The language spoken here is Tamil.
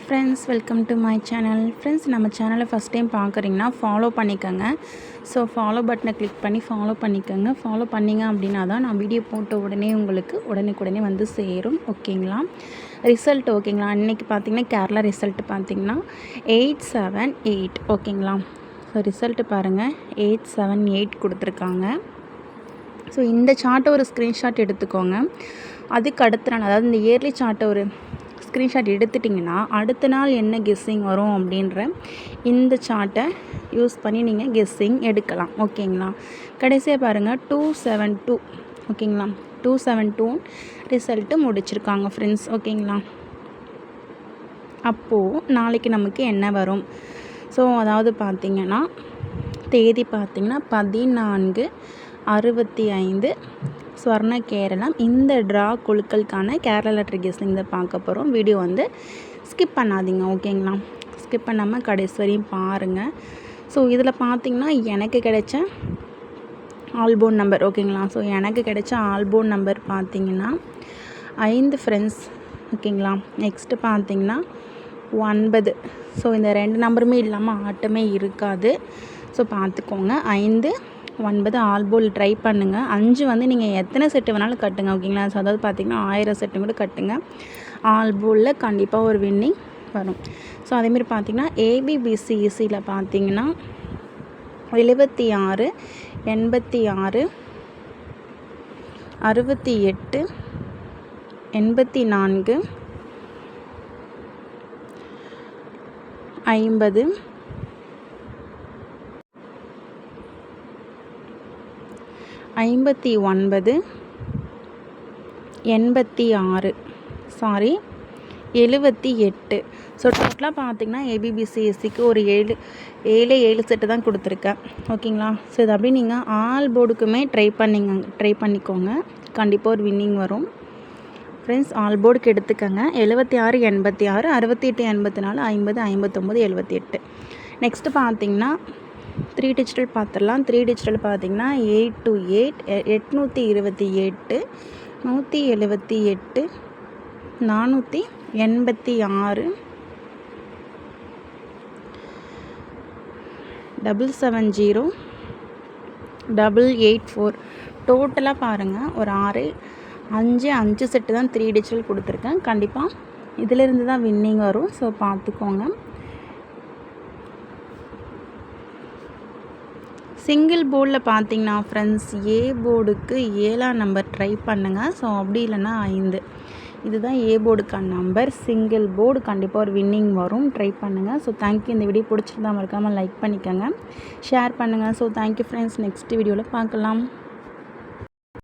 Friends, welcome to my channel. Friends, நம்ம சேனலை ஃபஸ்ட் டைம் பார்க்குறீங்கன்னா ஃபாலோ பண்ணிக்கோங்க. ஸோ ஃபாலோ பட்டனை கிளிக் பண்ணி ஃபாலோ பண்ணிக்கோங்க. ஃபாலோ பண்ணிங்க அப்படின்னா தான் நான் வீடியோ போட்ட உடனே உங்களுக்கு உடனுக்குடனே வந்து சேரும். ஓகேங்களா? ரிசல்ட் ஓகேங்களா? இன்றைக்கி பார்த்திங்கன்னா கேரளா ரிசல்ட்டு பார்த்திங்கன்னா 878. ஓகேங்களா? ஸோ ரிசல்ட்டு பாருங்கள், 878 கொடுத்துருக்காங்க. ஸோ இந்த சார்ட்டை ஒரு ஸ்க்ரீன்ஷாட் எடுத்துக்கோங்க. அதுக்கு அடுத்த நாள், அதாவது இந்த இயர்லி சார்ட்டை ஒரு ஸ்க்ரீன்ஷாட் எடுத்துட்டிங்கன்னா அடுத்த நாள் என்ன கெஸ்ஸிங் வரும் அப்படின்ற இந்த சார்ட்டை யூஸ் பண்ணி நீங்கள் கெஸ்ஸிங் எடுக்கலாம். ஓகேங்களா? கடைசியாக பாருங்கள் 272. ஓகேங்களா? 272 ரிசல்ட்டு முடிச்சிருக்காங்க ஃப்ரெண்ட்ஸ். ஓகேங்களா? அப்போது நாளைக்கு நமக்கு என்ன வரும்? ஸோ அதாவது பார்த்திங்கன்னா தேதி பார்த்திங்கன்னா 14/65 ஸ்வர்ண கேரளம். இந்த ட்ரா குழுக்களுக்கான கேரளா லெட்டர் கெஸ்ஸிங் இதை பார்க்க போகிறோம். வீடியோ வந்து ஸ்கிப் பண்ணாதீங்க. ஓகேங்களா? ஸ்கிப் பண்ணாமல் கடைசி வரையும் பாருங்கள். ஸோ இதில் பார்த்திங்கன்னா எனக்கு கிடைச்ச ஆல்போன் நம்பர். ஓகேங்களா? ஸோ எனக்கு கிடைச்ச ஆல்போன் நம்பர் பார்த்திங்கன்னா 5 ஃப்ரெண்ட்ஸ். ஓகேங்களா? நெக்ஸ்ட்டு பார்த்திங்கன்னா 9. ஸோ இந்த 2 நம்பருமே இல்லாமல் ஆட்டமே இருக்காது. ஸோ பார்த்துக்கோங்க. 5, 9 ஆல்போல் ட்ரை பண்ணுங்கள். 5 வந்து நீங்கள் எத்தனை செட்டு வேணாலும் கட்டுங்க. ஓகேங்களா? ஸோ அதாவது பார்த்திங்கன்னா 1000 செட்டு கூட கட்டுங்க. ஆல்போலில் கண்டிப்பாக ஒரு வின்னிங் வரும். ஸோ அதேமாதிரி பார்த்திங்கன்னா ஏபிபிசிஇசியில் பார்த்திங்கன்னா 76, 86, 68, 84, 50, 59, 86, 78. ஸோ டோட்டலாக பார்த்திங்கன்னா ஏபிபிசிஎஸ்சிக்கு ஒரு 7 செட்டு தான் கொடுத்துருக்கேன். ஓகேங்களா? ஸோ இது அப்படி நீங்கள் ஆல் போர்டுக்குமே ட்ரை பண்ணிக்கோங்க. கண்டிப்பாக ஒரு வின்னிங் வரும் ஃப்ரெண்ட்ஸ். ஆல் போர்டுக்கு எடுத்துக்கோங்க. 76, 86, 68, 84, 50, 59, 78. நெக்ஸ்ட்டு பார்த்திங்கன்னா 3 டிஜிட்டல் பார்த்துடலாம். 3 டிஜிட்டல் பார்த்திங்கன்னா 828, 828, 178, 486, 770, 884. டோட்டலாக பாருங்கள் ஒரு 5 செட்டு தான் 3 டிஜிட்டல் கொடுத்துருக்கேன். கண்டிப்பாக இதிலிருந்து தான் வின்னிங் வரும். ஸோ பார்த்துக்கோங்க. சிங்கிள் போர்டில் பார்த்திங்கன்னா ஃப்ரெண்ட்ஸ் ஏ போர்டுக்கு 7ஆம் நம்பர் ட்ரை பண்ணுங்கள். ஸோ அப்படி இல்லைன்னா 5. இதுதான் ஏ போர்டுக்கான நம்பர். சிங்கிள் போர்டு கண்டிப்பாக ஒரு வின்னிங் வரும். ட்ரை பண்ணுங்கள். So thank you. இந்த வீடியோ பிடிச்சிருந்தா மறக்காமல் லைக் பண்ணிக்கோங்க, ஷேர் பண்ணுங்கள். So thank you friends. நெக்ஸ்ட் வீடியோவில் பார்க்கலாம்.